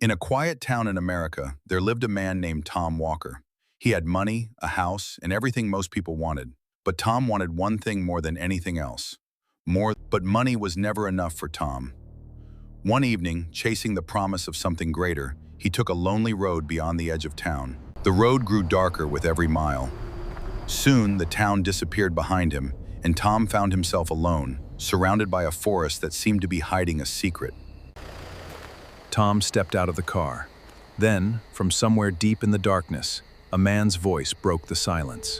In a quiet town in America, there lived a man named Tom Walker. He had money, a house, and everything most people wanted. But Tom wanted one thing more than anything else. But money was never enough for Tom. One evening, chasing the promise of something greater, he took a lonely road beyond the edge of town. The road grew darker with every mile. Soon, the town disappeared behind him, and Tom found himself alone, surrounded by a forest that seemed to be hiding a secret. Tom stepped out of the car. Then, from somewhere deep in the darkness, a man's voice broke the silence.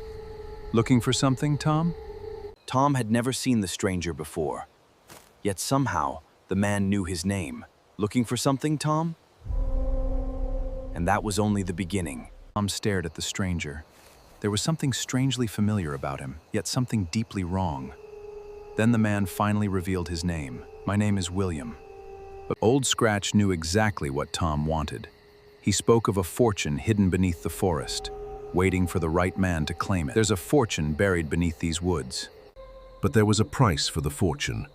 "Looking for something, Tom?" Tom had never seen the stranger before. Yet somehow, the man knew his name. "Looking for something, Tom?" And that was only the beginning. Tom stared at the stranger. There was something strangely familiar about him, yet something deeply wrong. Then the man finally revealed his name. "My name is William." But Old Scratch knew exactly what Tom wanted. He spoke of a fortune hidden beneath the forest, waiting for the right man to claim it. "There's a fortune buried beneath these woods." But there was a price for the fortune.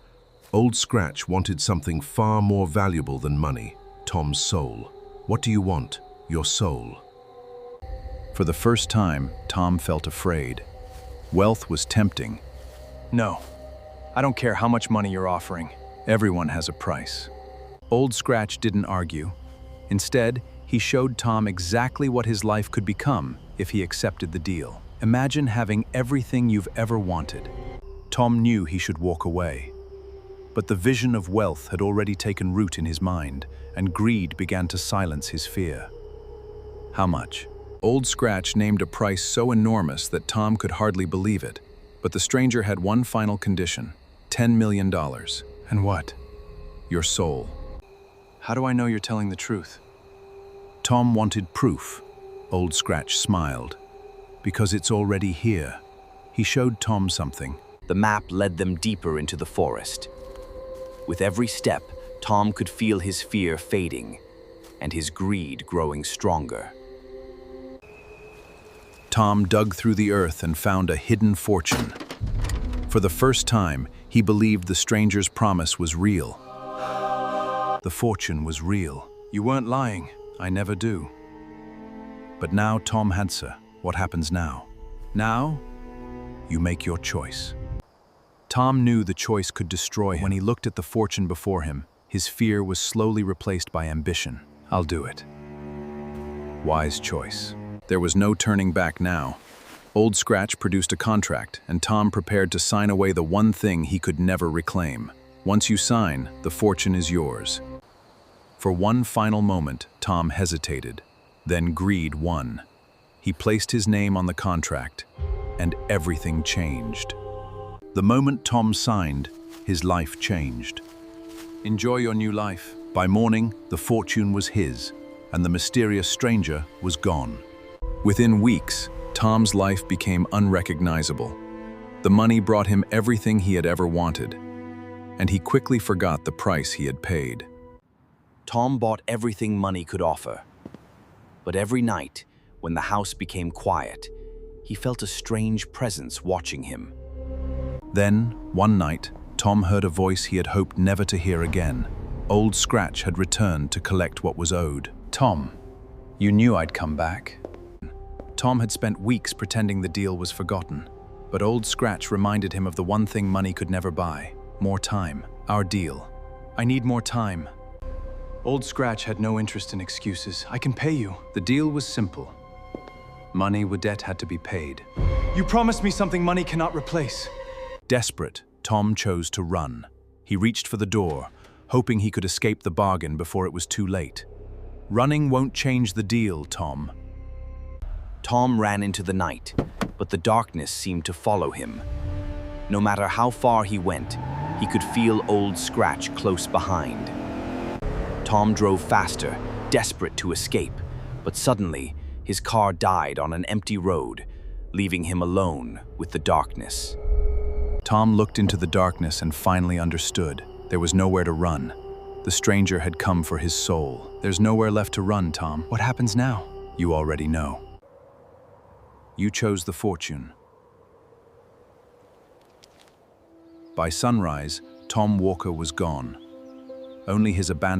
Old Scratch wanted something far more valuable than money, Tom's soul. "What do you want? Your soul." For the first time, Tom felt afraid. Wealth was tempting. "No, I don't care how much money you're offering. Everyone has a price." Old Scratch didn't argue. Instead, he showed Tom exactly what his life could become if he accepted the deal. Imagine having everything you've ever wanted. Tom knew he should walk away. But the vision of wealth had already taken root in his mind, and greed began to silence his fear. "How much?" Old Scratch named a price so enormous that Tom could hardly believe it. But the stranger had one final condition: $10 million. "And what?" "Your soul." "How do I know you're telling the truth?" Tom wanted proof. Old Scratch smiled. "Because it's already here." He showed Tom something. The map led them deeper into the forest. With every step, Tom could feel his fear fading and his greed growing stronger. Tom dug through the earth and found a hidden fortune. For the first time, he believed the stranger's promise was real. The fortune was real. "You weren't lying. I never do." But now Tom had answer. What happens now? Now, you make your choice. Tom knew the choice could destroy him. When he looked at the fortune before him, his fear was slowly replaced by ambition. "I'll do it." Wise choice. There was no turning back now. Old Scratch produced a contract, and Tom prepared to sign away the one thing he could never reclaim. Once you sign, the fortune is yours. For one final moment, Tom hesitated. Then greed won. He placed his name on the contract, and everything changed. The moment Tom signed, his life changed. Enjoy your new life. By morning, the fortune was his, and the mysterious stranger was gone. Within weeks, Tom's life became unrecognizable. The money brought him everything he had ever wanted, and he quickly forgot the price he had paid. Tom bought everything money could offer. But every night, when the house became quiet, he felt a strange presence watching him. Then, one night, Tom heard a voice he had hoped never to hear again. Old Scratch had returned to collect what was owed. "Tom, you knew I'd come back." Tom had spent weeks pretending the deal was forgotten, but Old Scratch reminded him of the one thing money could never buy: more time. "Our deal. I need more time." Old Scratch had no interest in excuses. "I can pay you." The deal was simple. Money with debt had to be paid. "You promised me something money cannot replace." Desperate, Tom chose to run. He reached for the door, hoping he could escape the bargain before it was too late. "Running won't change the deal, Tom." Tom ran into the night, but the darkness seemed to follow him. No matter how far he went, he could feel Old Scratch close behind. Tom drove faster, desperate to escape, but suddenly his car died on an empty road, leaving him alone with the darkness. Tom looked into the darkness and finally understood. There was nowhere to run. The stranger had come for his soul. "There's nowhere left to run, Tom. What happens now?" "You already know. You chose the fortune." By sunrise, Tom Walker was gone. Only his abandoned